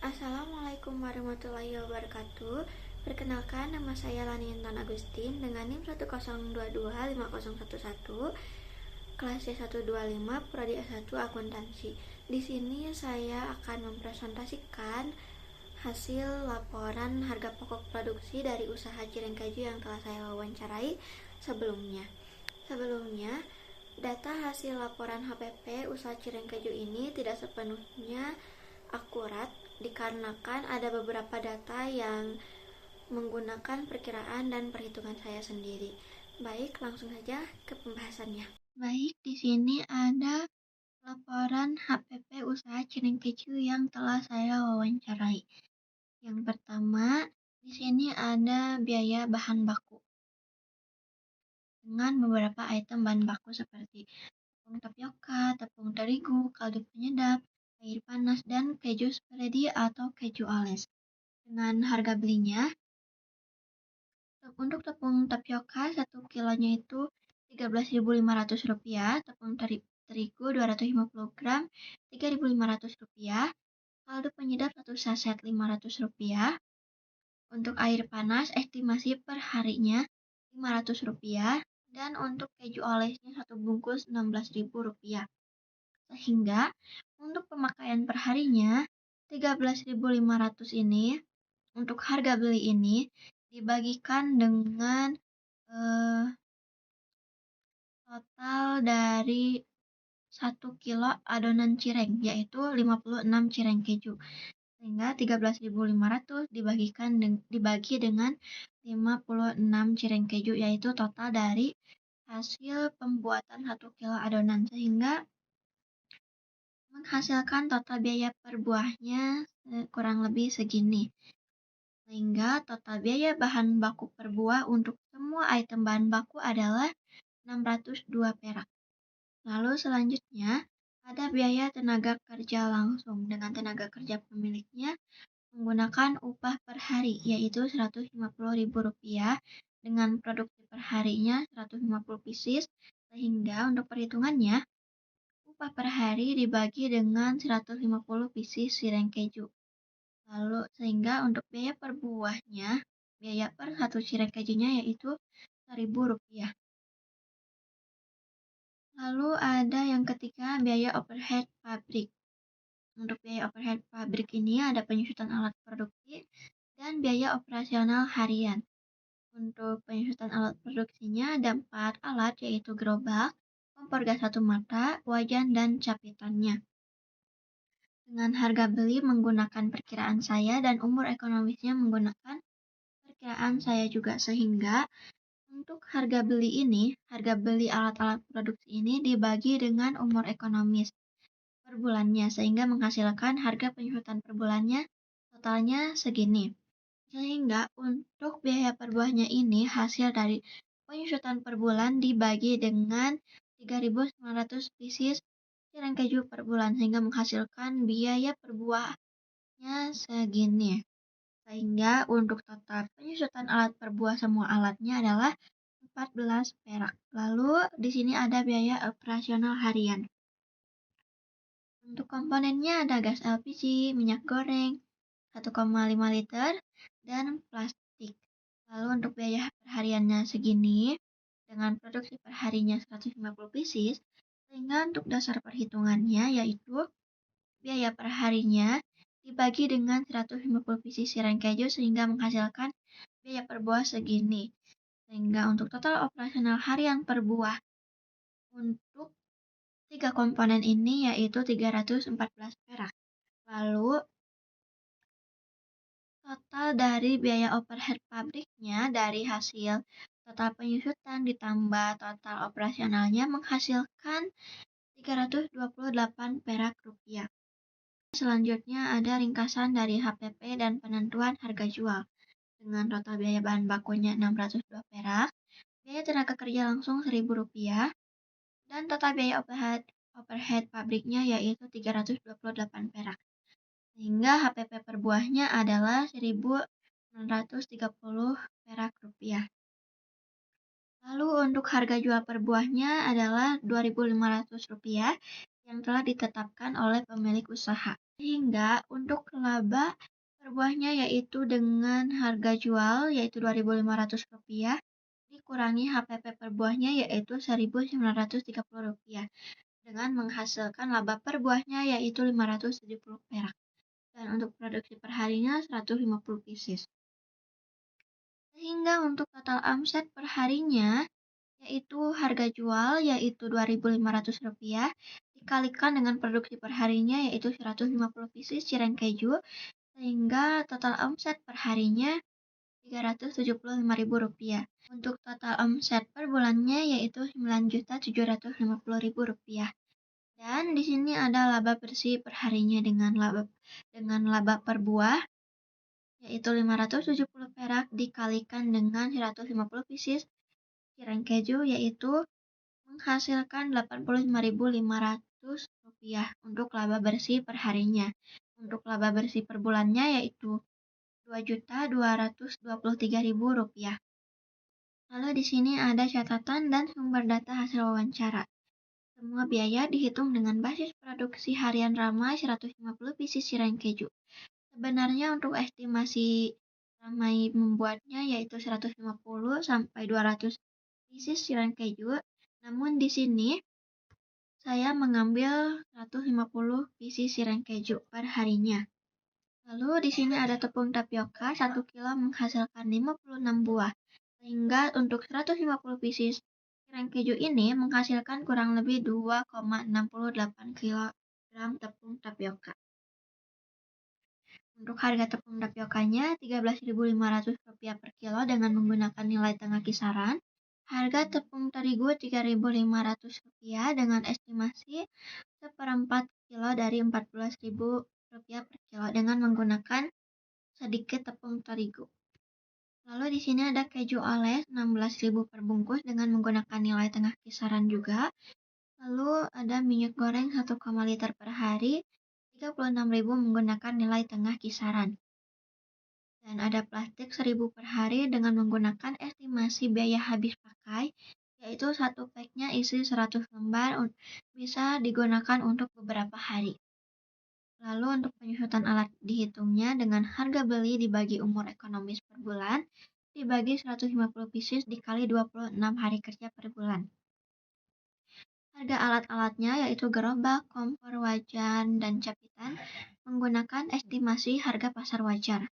Assalamualaikum warahmatullahi wabarakatuh. Perkenalkan, nama saya Lani Intan Agustin dengan NIM 102250111, kelas C125, prodi S1 Akuntansi. Di sini saya akan mempresentasikan hasil laporan harga pokok produksi dari usaha Cireng Keju yang telah saya wawancarai sebelumnya. Data hasil laporan HPP usaha Cireng Keju ini tidak sepenuhnya akurat dikarenakan ada beberapa data yang menggunakan perkiraan dan perhitungan saya sendiri. Baik, langsung saja ke pembahasannya. Baik, di sini ada laporan HPP usaha Cireng Keju yang telah saya wawancarai. Yang pertama, di sini ada biaya bahan baku dengan beberapa item bahan baku seperti tepung tapioka, tepung terigu, kaldu penyedap, air panas, dan keju spready atau keju ales. Dengan harga belinya, untuk tepung tapioka 1 kilonya itu Rp13.500, tepung terigu 250 gram Rp3.500, kaldu penyedap 1 saset Rp500, untuk air panas estimasi per harinya Rp500, dan untuk keju olesnya 1 bungkus Rp16.000. Sehingga untuk pemakaian perharinya 13.500 ini untuk harga beli ini dibagikan dengan total dari 1 kilo adonan cireng, yaitu 56 cireng keju. Sehingga 13.500 dibagi dengan 56 cireng keju, yaitu total dari hasil pembuatan 1 kilo adonan, sehingga menghasilkan total biaya per buahnya kurang lebih segini. Sehingga total biaya bahan baku per buah untuk semua item bahan baku adalah 602 perak. Lalu selanjutnya ada biaya tenaga kerja langsung dengan tenaga kerja pemiliknya menggunakan upah per hari, yaitu Rp150.000 dengan produksi per harinya 150 pieces, sehingga untuk perhitungannya upah per hari dibagi dengan 150 pieces cireng keju. Lalu sehingga untuk biaya per buahnya, biaya per 1 cireng kejunya yaitu Rp1.000. Lalu ada yang ketiga, biaya overhead pabrik. Untuk biaya overhead pabrik ini ada penyusutan alat produksi dan biaya operasional harian. Untuk penyusutan alat produksinya ada 4 alat, yaitu gerobak, kompor gas 1 mata, wajan, dan capitannya. Dengan harga beli menggunakan perkiraan saya dan umur ekonomisnya menggunakan perkiraan saya juga, sehingga untuk harga beli alat-alat produksi ini dibagi dengan umur ekonomis per bulannya, sehingga menghasilkan harga penyusutan per bulannya totalnya segini. Sehingga untuk biaya per buahnya ini hasil dari penyusutan per bulan dibagi dengan 3.900 pieces cireng keju per bulan, sehingga menghasilkan biaya per buahnya segini. Sehingga untuk total penyusutan alat per buah semua alatnya adalah 14 perak. Lalu di sini ada biaya operasional harian. Untuk komponennya ada gas LPG, minyak goreng 1,5 liter, dan plastik. Lalu untuk biaya perhariannya segini dengan produksi perharinya 150 pieces, sehingga untuk dasar perhitungannya yaitu biaya perharinya dibagi dengan 150 pieces cireng keju, sehingga menghasilkan biaya per buah segini. Sehingga untuk total operasional harian per buah untuk 3 komponen ini yaitu 314 perak. Lalu total dari biaya overhead pabriknya dari hasil total penyusutan ditambah total operasionalnya menghasilkan 328 perak rupiah. Selanjutnya ada ringkasan dari HPP dan penentuan harga jual. Dengan total biaya bahan bakunya 602 perak, biaya tenaga kerja langsung Rp1.000, dan total biaya overhead pabriknya yaitu 328 perak. Sehingga HPP per buahnya adalah 1.930 perak rupiah. Lalu untuk harga jual per buahnya adalah Rp2.500 yang telah ditetapkan oleh pemilik usaha. Sehingga untuk laba per buahnya yaitu dengan harga jual yaitu Rp2.500 dikurangi HPP per buahnya yaitu Rp1.930 dengan menghasilkan laba per buahnya yaitu 570 perak. Dan untuk produksi perharinya 150 pieces. Sehingga untuk total omset perharinya yaitu harga jual yaitu Rp2.500 dikalikan dengan produksi perharinya yaitu 150 pieces cireng keju sehingga total omset perharinya Rp375.000. Untuk total omset per bulannya yaitu Rp9.750.000. Dan di sini ada laba bersih perharinya dengan laba per buah yaitu 570 perak dikalikan dengan 150 pieces cireng keju yaitu menghasilkan Rp85.500 untuk laba bersih perharinya. Untuk laba bersih per bulannya yaitu Rp2.223.000. Lalu di sini ada catatan dan sumber data hasil wawancara. Semua biaya dihitung dengan basis produksi harian ramai 150 pieces cireng keju. Sebenarnya untuk estimasi ramai membuatnya yaitu 150 sampai 200 pieces cireng keju. Namun di sini saya mengambil 150 pieces cireng keju per harinya. Lalu di sini ada tepung tapioka 1 kilo menghasilkan 56 buah. Sehingga untuk 150 pieces cireng keju ini menghasilkan kurang lebih 2,68 kg tepung tapioka. Untuk harga tepung tapiokanya Rp13.500 per kilo dengan menggunakan nilai tengah kisaran. Harga tepung terigu Rp3.500 dengan estimasi seperempat kilo dari Rp14.000 per kilo dengan menggunakan sedikit tepung terigu. Lalu di sini ada keju oles 16.000 per bungkus dengan menggunakan nilai tengah kisaran juga. Lalu ada minyak goreng 1, liter per hari 36.000 menggunakan nilai tengah kisaran. Dan ada plastik 1.000 per hari dengan menggunakan estimasi biaya habis pakai yaitu satu packnya isi 100 lembar bisa digunakan untuk beberapa hari. Lalu untuk penyusutan alat dihitungnya dengan harga beli dibagi umur ekonomis per bulan dibagi 150 pieces dikali 26 hari kerja per bulan. Harga alat-alatnya yaitu gerobak, kompor, wajan, dan capitan menggunakan estimasi harga pasar wajar.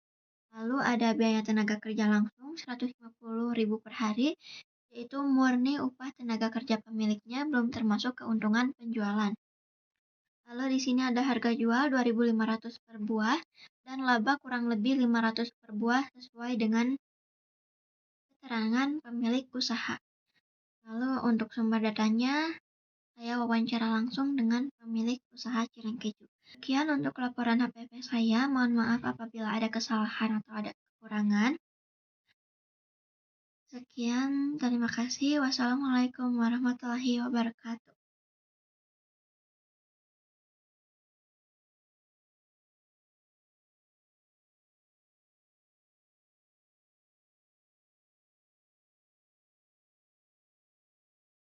Lalu ada biaya tenaga kerja langsung Rp150.000 per hari yaitu murni upah tenaga kerja pemiliknya belum termasuk keuntungan penjualan. Lalu di sini ada harga jual Rp2.500 per buah dan laba kurang lebih Rp500 per buah sesuai dengan keterangan pemilik usaha. Lalu untuk sumber datanya saya wawancara langsung dengan pemilik usaha cireng keju. Sekian untuk laporan HPP saya. Mohon maaf apabila ada kesalahan atau ada kekurangan. Sekian, terima kasih. Wassalamualaikum warahmatullahi wabarakatuh.